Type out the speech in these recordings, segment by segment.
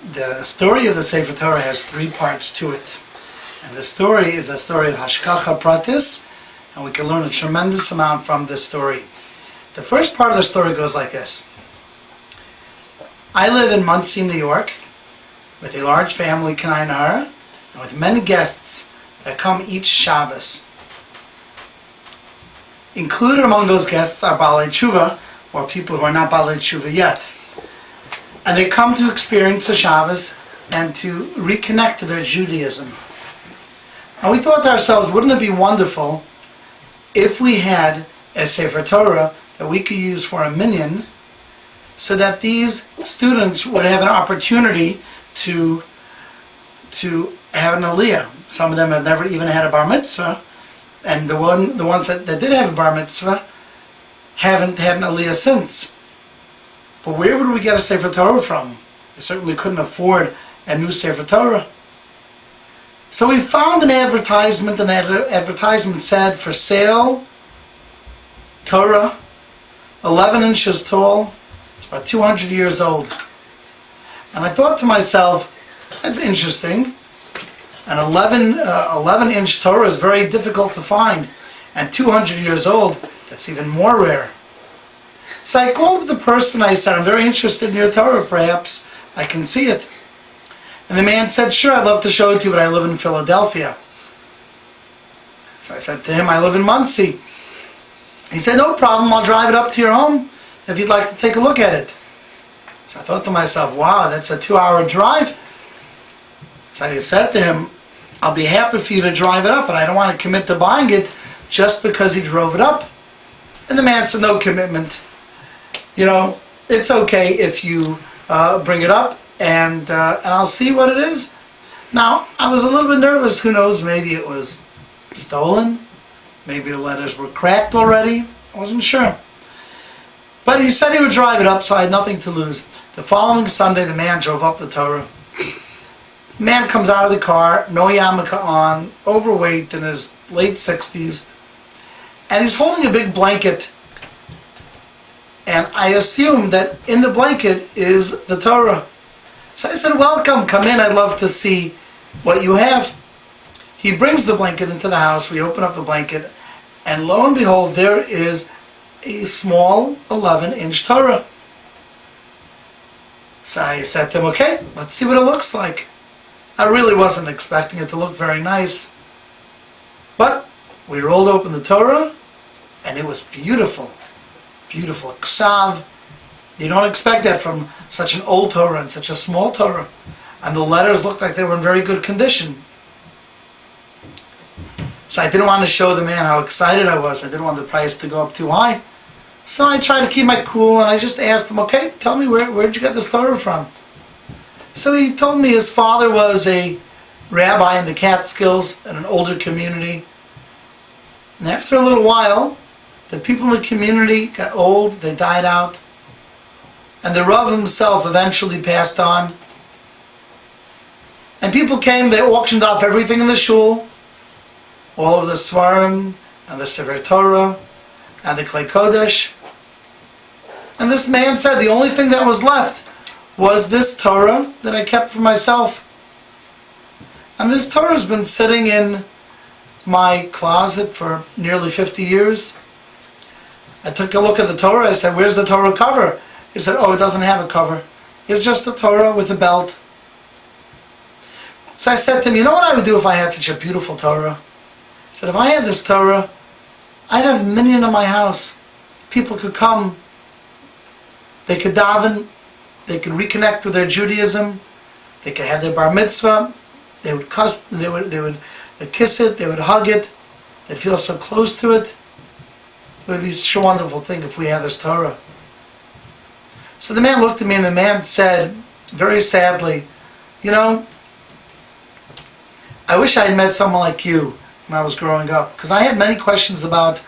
The story of the Sefer Torah has 3 parts to it. And the story is a story of Hashkacha Pratis, and we can learn a tremendous amount from this story. The first part of the story goes like this. I live in Monsey, New York, with a large family, Kanai, and with many guests that come each Shabbos. Included among those guests are Baalei Tshuva, or people who are not Baalei Tshuva yet. And they come to experience the Shabbos and to reconnect to their Judaism. And we thought to ourselves, wouldn't it be wonderful if we had a Sefer Torah that we could use for a minyan, so that these students would have an opportunity to have an aliyah. Some of them have never even had a bar mitzvah, and the ones that did have a bar mitzvah haven't had an aliyah since. But where would we get a Sefer Torah from? We certainly couldn't afford a new Sefer Torah. So we found an advertisement, and that advertisement said, for sale, Torah, 11 inches tall, it's about 200 years old. And I thought to myself, that's interesting. An 11-inch Torah is very difficult to find, and 200 years old, that's even more rare. So I called the person, I said, I'm very interested in your Torah, perhaps I can see it. And the man said, sure, I'd love to show it to you, but I live in Philadelphia. So I said to him, I live in Monsey. He said, no problem, I'll drive it up to your home if you'd like to take a look at it. So I thought to myself, wow, that's a 2-hour drive. So I said to him, I'll be happy for you to drive it up, but I don't want to commit to buying it just because he drove it up. And the man said, no commitment. You know, it's okay if you bring it up, and I'll see what it is. Now, I was a little bit nervous. Who knows, maybe it was stolen. Maybe the letters were cracked already. I wasn't sure. But he said he would drive it up, so I had nothing to lose. The following Sunday, the man drove up the Torah. The man comes out of the car, no yarmulke on, overweight, in his late 60s, and he's holding a big blanket. And I assumed that in the blanket is the Torah. So I said, welcome, come in, I'd love to see what you have. He brings the blanket into the house, we open up the blanket, and lo and behold, there is a small 11-inch Torah. So I said to him, okay, let's see what it looks like. I really wasn't expecting it to look very nice. But we rolled open the Torah, and it was beautiful. Beautiful. Ksav. You don't expect that from such an old Torah and such a small Torah. And the letters looked like they were in very good condition. So I didn't want to show the man how excited I was. I didn't want the price to go up too high. So I tried to keep my cool, and I just asked him, okay, tell me, where'd you get this Torah from? So he told me his father was a rabbi in the Catskills in an older community. And after a little while, the people in the community got old, they died out. And the Rav himself eventually passed on. And people came, they auctioned off everything in the shul, all of the Svarim, and the Sefer Torah, and the Klei Kodesh. And this man said the only thing that was left was this Torah that I kept for myself. And this Torah has been sitting in my closet for nearly 50 years. I took a look at the Torah, I said, where's the Torah cover? He said, oh, it doesn't have a cover. It's just a Torah with a belt. So I said to him, you know what I would do if I had such a beautiful Torah? I said, if I had this Torah, I'd have a minyan in my house. People could come, they could daven, they could reconnect with their Judaism, they could have their bar mitzvah, they would kiss it, they would hug it, they'd feel so close to it. It would be such a wonderful thing if we had this Torah. So the man looked at me, and the man said, very sadly, you know, I wish I had met someone like you when I was growing up, because I had many questions about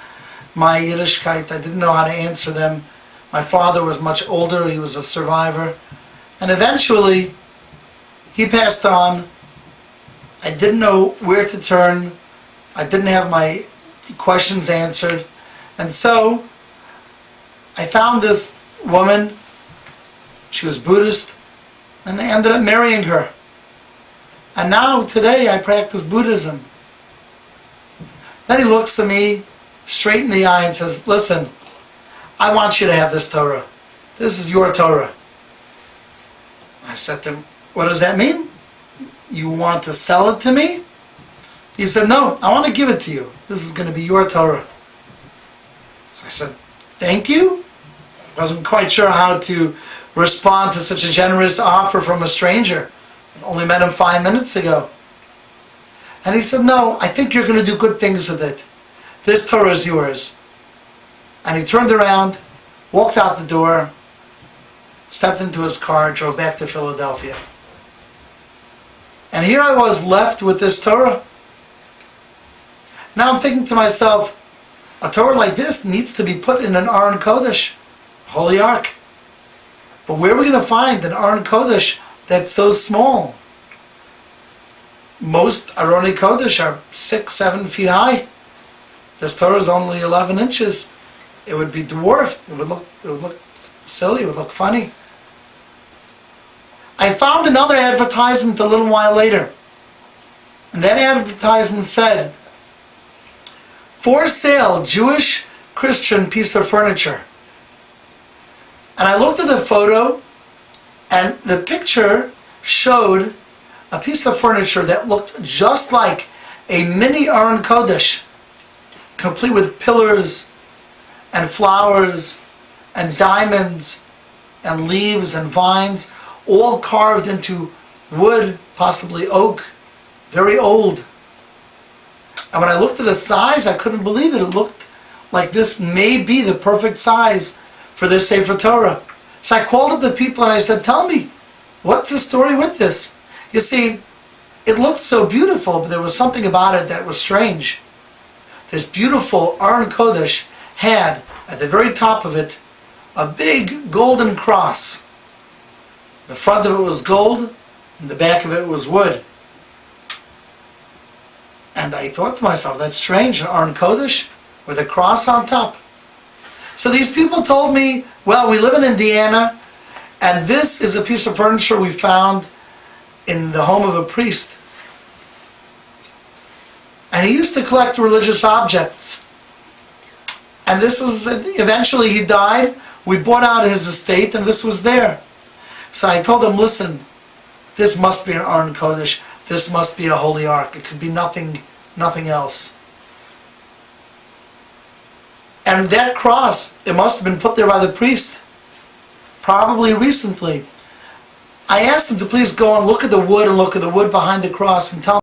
my Yiddishkeit. I didn't know how to answer them. My father was much older, he was a survivor, and eventually he passed on. I didn't know where to turn. I didn't have my questions answered. And so I found this woman. She was Buddhist, And I ended up marrying her. And now, today, I practice Buddhism. Then he looks at me straight in the eye and says, listen, I want you to have this Torah. This is your Torah. I said to him, what does that mean? You want to sell it to me? He said, no, I want to give it to you. This is going to be your Torah. So I said, thank you. I wasn't quite sure how to respond to such a generous offer from a stranger. I only met him 5 minutes ago. And he said, no, I think you're going to do good things with it. This Torah is yours. And he turned around, walked out the door, stepped into his car, drove back to Philadelphia. And here I was left with this Torah. Now I'm thinking to myself, a Torah like this needs to be put in an Aron Kodesh, Holy Ark. But where are we going to find an Aron Kodesh that's so small? Most Aroni Kodesh are 6-7 feet high. This Torah is only 11 inches. It would be dwarfed. It would look silly. It would look funny. I found another advertisement a little while later. And that advertisement said, for sale, Jewish Christian piece of furniture. And I looked at the photo, and the picture showed a piece of furniture that looked just like a mini Aron Kodesh, complete with pillars and flowers and diamonds and leaves and vines, all carved into wood, possibly oak, very old. And when I looked at the size, I couldn't believe it. It looked like this may be the perfect size for this Sefer Torah. So I called up the people and I said, tell me, what's the story with this? You see, it looked so beautiful, but there was something about it that was strange. This beautiful Aron Kodesh had, at the very top of it, a big golden cross. The front of it was gold, and the back of it was wood. And I thought to myself, that's strange, an Aron Kodesh with a cross on top. So these people told me, well, we live in Indiana, and this is a piece of furniture we found in the home of a priest. And he used to collect religious objects. And this is, eventually he died, we bought out his estate, and this was there. So I told him, listen, this must be an Aron Kodesh, this must be a holy ark, it could be nothing else. And that cross, it must have been put there by the priest, probably recently. I asked him to please go and look at the wood and look at the wood behind the cross and tell